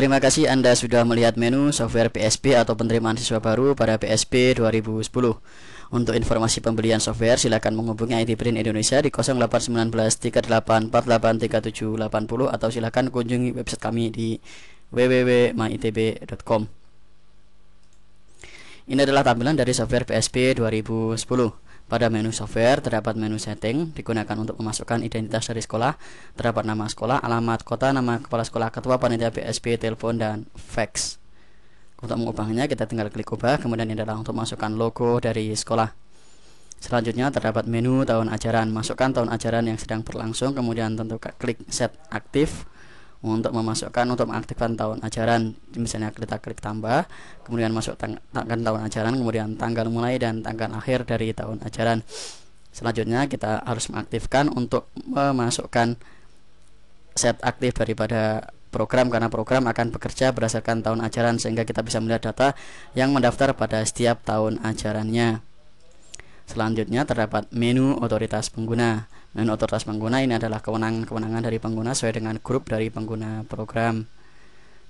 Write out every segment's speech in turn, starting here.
Terima kasih Anda sudah melihat menu software PSP atau penerimaan siswa baru pada PSP 2010. Untuk informasi pembelian software silakan menghubungi IT Brain Indonesia di 0819 3848 3780 atau silakan kunjungi website kami di www.myitb.com. Ini adalah tampilan dari software PSP 2010. Pada menu software terdapat menu setting, digunakan untuk memasukkan identitas dari sekolah, terdapat nama sekolah, alamat kota, nama kepala sekolah, ketua panitia PSP, telepon, dan fax. Untuk mengubahnya kita tinggal klik ubah, kemudian ini adalah untuk masukkan logo dari sekolah. Selanjutnya terdapat menu tahun ajaran, masukkan tahun ajaran yang sedang berlangsung, kemudian tentukan klik set aktif untuk mengaktifkan tahun ajaran. Misalnya kita klik tambah, kemudian masuk tanggal tahun ajaran, kemudian tanggal mulai dan tanggal akhir dari tahun ajaran. Selanjutnya kita harus mengaktifkan untuk memasukkan set aktif daripada program, karena program akan bekerja berdasarkan tahun ajaran sehingga kita bisa melihat data yang mendaftar pada setiap tahun ajarannya. Selanjutnya terdapat menu otoritas pengguna. Menu otoritas pengguna ini adalah kewenangan dari pengguna sesuai dengan grup dari pengguna program.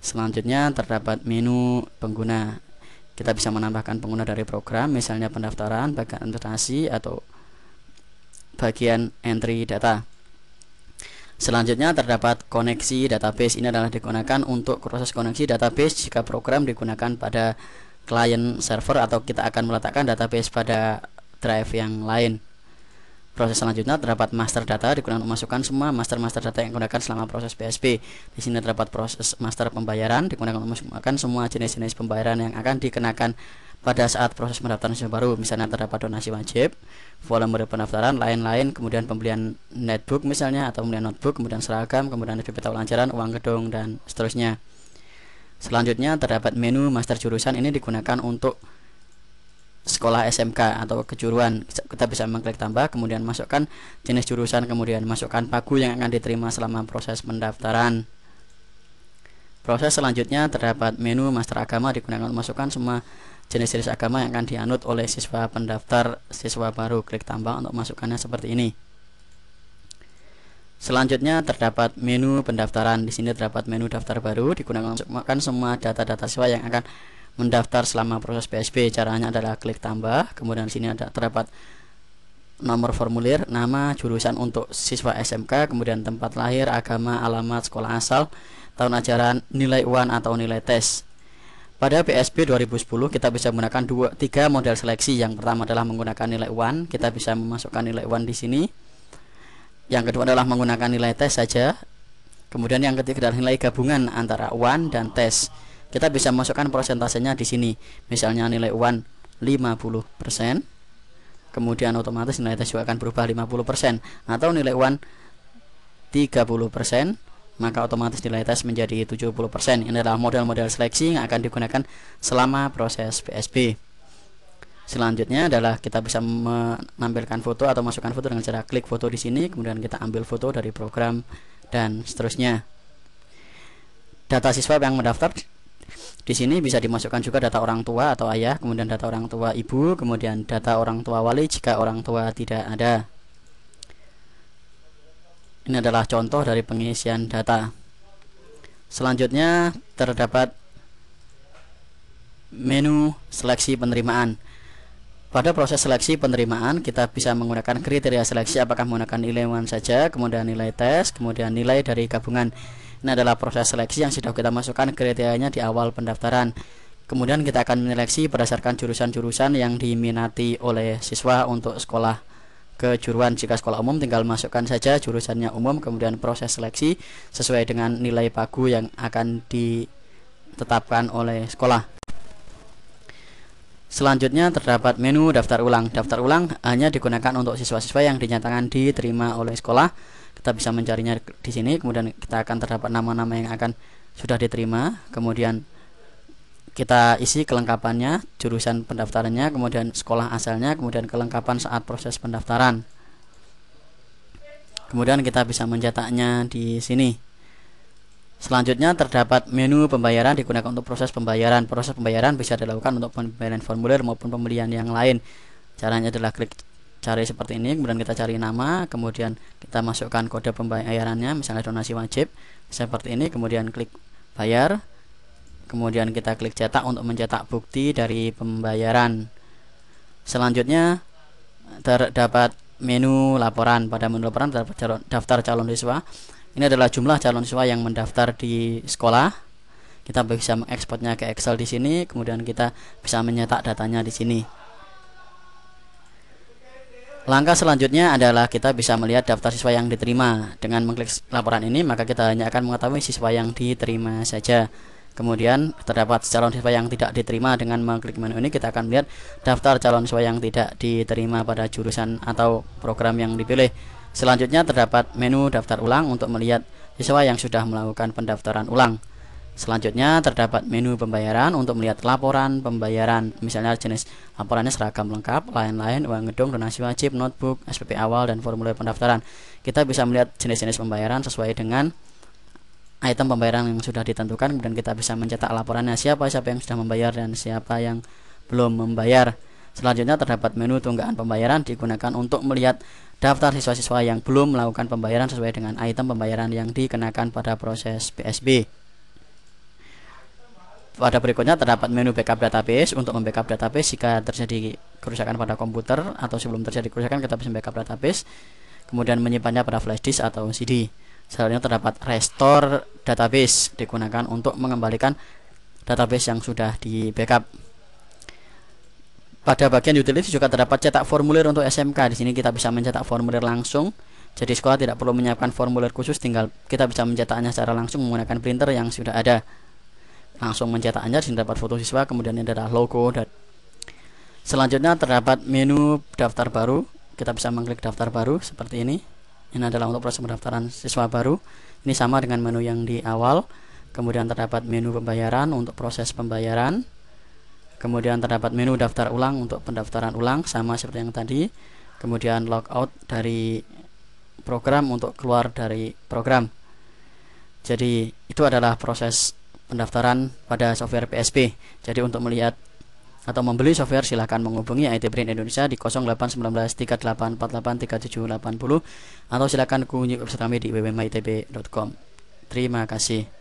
Selanjutnya terdapat menu pengguna. Kita bisa menambahkan pengguna dari program, misalnya pendaftaran, bagian investasi, atau bagian entry data. Selanjutnya terdapat koneksi database. Ini adalah digunakan untuk proses koneksi database jika program digunakan pada client server atau kita akan meletakkan database pada drive yang lain. Proses selanjutnya terdapat master data, digunakan untuk memasukkan semua master data yang digunakan selama proses PSP. Di sini terdapat proses master pembayaran, digunakan untuk memasukkan semua jenis-jenis pembayaran yang akan dikenakan pada saat proses pendaftaran siswa baru. Misalnya terdapat donasi wajib, volume pendaftaran, lain-lain, kemudian pembelian netbook misalnya, atau pembelian notebook, kemudian seragam, kemudian SPP tahun ajaran, uang gedung, dan seterusnya. Selanjutnya terdapat menu master jurusan. Ini digunakan untuk sekolah SMK atau kejuruan. Kita bisa mengklik tambah, kemudian masukkan jenis jurusan, kemudian masukkan pagu yang akan diterima selama proses pendaftaran. Proses selanjutnya terdapat menu master agama, digunakan untuk masukkan semua jenis-jenis agama yang akan dianut oleh siswa pendaftar siswa baru. Klik tambah untuk masukkannya seperti ini. Selanjutnya terdapat menu pendaftaran. Di sini terdapat menu daftar baru, digunakan untuk masukkan semua data-data siswa yang akan mendaftar selama proses PSP. Caranya adalah klik tambah, kemudian di sini terdapat nomor formulir, nama, jurusan untuk siswa SMK, kemudian tempat lahir, agama, alamat, sekolah asal, tahun ajaran, nilai UAN atau nilai tes. Pada PSP 2010 kita bisa menggunakan 3 model seleksi. Yang pertama adalah menggunakan nilai UAN, kita bisa memasukkan nilai UAN di sini. Yang kedua adalah menggunakan nilai tes saja. Kemudian yang ketiga adalah nilai gabungan antara UAN dan tes. Kita bisa masukkan persentasenya di sini. Misalnya nilai UAN 50%, kemudian otomatis nilai tes juga akan berubah 50%, atau nilai UAN 30%, maka otomatis nilai tes menjadi 70%. Ini adalah model-model seleksi yang akan digunakan selama proses PSP. Selanjutnya adalah kita bisa menampilkan foto atau masukkan foto dengan cara klik foto di sini, kemudian kita ambil foto dari program dan seterusnya. Data siswa yang mendaftar di sini bisa dimasukkan juga data orang tua atau ayah, kemudian data orang tua ibu, kemudian data orang tua wali jika orang tua tidak ada. Ini adalah contoh dari pengisian data. Selanjutnya terdapat menu seleksi penerimaan. Pada proses seleksi penerimaan kita bisa menggunakan kriteria seleksi, apakah menggunakan nilai UAN saja, kemudian nilai tes, kemudian nilai dari gabungan. Ini adalah proses seleksi yang sudah kita masukkan kriterianya di awal pendaftaran. Kemudian kita akan menyeleksi berdasarkan jurusan-jurusan yang diminati oleh siswa untuk sekolah kejuruan. Jika sekolah umum tinggal masukkan saja jurusannya umum, kemudian proses seleksi sesuai dengan nilai pagu yang akan ditetapkan oleh sekolah. Selanjutnya terdapat menu daftar ulang. Daftar ulang hanya digunakan untuk siswa-siswa yang dinyatakan diterima oleh sekolah. Kita bisa mencarinya di sini, kemudian kita akan terdapat nama-nama yang akan sudah diterima, kemudian kita isi kelengkapannya, jurusan pendaftarannya, kemudian sekolah asalnya, kemudian kelengkapan saat proses pendaftaran. Kemudian kita bisa mencetaknya di sini. Selanjutnya terdapat menu pembayaran, digunakan untuk proses pembayaran. Proses pembayaran bisa dilakukan untuk pembayaran formulir maupun pembelian yang lain. Caranya adalah klik cari seperti ini, kemudian kita cari nama, kemudian kita masukkan kode pembayarannya, misalnya donasi wajib seperti ini, kemudian klik bayar, Kemudian kita klik cetak untuk mencetak bukti dari pembayaran. Selanjutnya terdapat menu laporan. Pada menu laporan terdapat daftar calon siswa. Ini adalah jumlah calon siswa yang mendaftar di sekolah. Kita bisa mengekspornya ke Excel di sini, kemudian kita bisa mencetak datanya di sini. Langkah selanjutnya adalah kita bisa melihat daftar siswa yang diterima. Dengan mengklik laporan ini, maka kita hanya akan mengetahui siswa yang diterima saja. Kemudian terdapat calon siswa yang tidak diterima. Dengan mengklik menu ini kita akan melihat daftar calon siswa yang tidak diterima pada jurusan atau program yang dipilih. Selanjutnya terdapat menu daftar ulang untuk melihat siswa yang sudah melakukan pendaftaran ulang. Selanjutnya terdapat menu pembayaran untuk melihat laporan pembayaran, misalnya jenis laporannya seragam lengkap, lain-lain, uang gedung, donasi wajib, notebook, SPP awal, dan formulir pendaftaran. Kita bisa melihat jenis-jenis pembayaran sesuai dengan item pembayaran yang sudah ditentukan, kemudian kita bisa mencetak laporannya siapa yang sudah membayar dan siapa yang belum membayar. Selanjutnya terdapat menu tunggakan pembayaran, digunakan untuk melihat daftar siswa-siswa yang belum melakukan pembayaran sesuai dengan item pembayaran yang dikenakan pada proses PSB. Pada berikutnya terdapat menu backup database untuk membackup database jika terjadi kerusakan pada komputer atau sebelum terjadi kerusakan kita bisa backup database, kemudian menyimpannya pada flash disk atau CD. Selanjutnya terdapat restore database, digunakan untuk mengembalikan database yang sudah di backup. Pada bagian utilities juga terdapat cetak formulir untuk SMK. Di sini kita bisa mencetak formulir langsung. Jadi sekolah tidak perlu menyiapkan formulir khusus, tinggal kita bisa mencetaknya secara langsung menggunakan printer yang sudah ada. Langsung mencetaknya, di sini dapat foto siswa, kemudian ini adalah logo. Selanjutnya terdapat menu daftar baru. Kita bisa mengklik daftar baru seperti ini. Ini adalah untuk proses pendaftaran siswa baru. Ini sama dengan menu yang di awal. Kemudian terdapat menu pembayaran untuk proses pembayaran. Kemudian terdapat menu daftar ulang untuk pendaftaran ulang, sama seperti yang tadi. Kemudian logout dari program untuk keluar dari program. Jadi itu adalah proses pendaftaran pada software PSP. Jadi untuk melihat atau membeli software silahkan menghubungi IT Brain Indonesia di 081938483780 atau silahkan kunjungi website kami di www.myitb.com. Terima kasih.